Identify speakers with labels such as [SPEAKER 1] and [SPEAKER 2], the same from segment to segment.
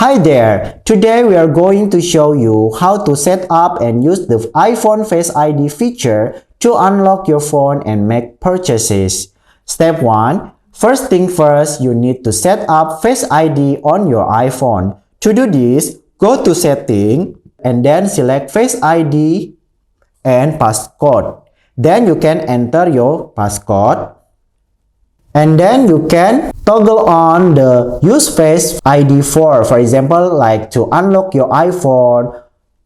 [SPEAKER 1] Hi there! Today we are going to show you how to set up and use the iPhone Face ID feature to unlock your phone and make purchases. Step 1. First thing first, you need to set up Face ID on your iPhone. To do this, go to Setting and then select Face ID and passcode. Then you can enter your passcode. And then you can toggle on the use Face ID for example, like to unlock your iPhone,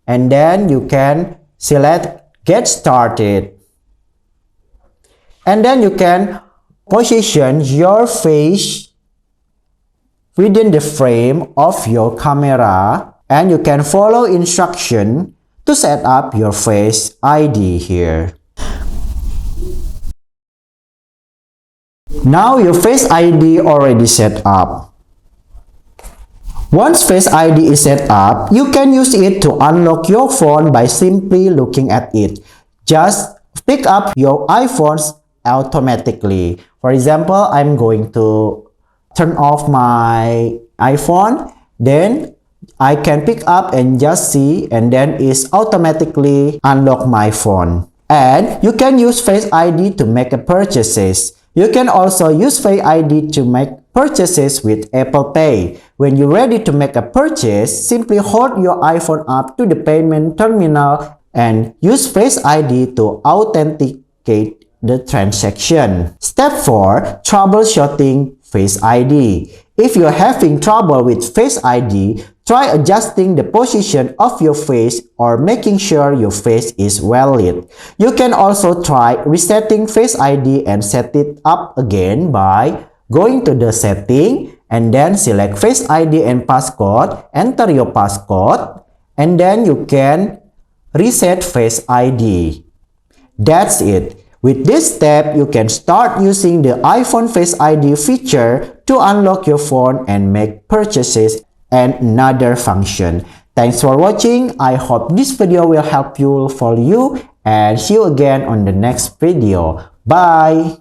[SPEAKER 1] and then you can select get started. And then you can position your face within the frame of your camera, and you can follow instruction to set up your Face ID here. Now your Face ID already set up. Once Face ID is set up, you can use it to unlock your phone by simply looking at it. Just pick up your iPhones automatically. For example, I'm going to turn off my iPhone, then I can pick up and just see, and then it's automatically unlock my phone. And you can use Face ID to make a purchases. You can also use Face ID to make purchases with Apple Pay. When you're ready to make a purchase, simply hold your iPhone up to the payment terminal and use Face ID to authenticate the transaction. Step 4. Troubleshooting Face ID. If you're having trouble with Face ID, try adjusting the position of your face or making sure your face is well lit. You can also try resetting Face ID and set it up again by going to the setting and then select Face ID and passcode, enter your passcode, and then you can reset Face ID. That's it. With this step, you can start using the iPhone Face ID feature to unlock your phone and make purchases and another function. Thanks for watching. I hope this video will help you and see you again on the next video. Bye!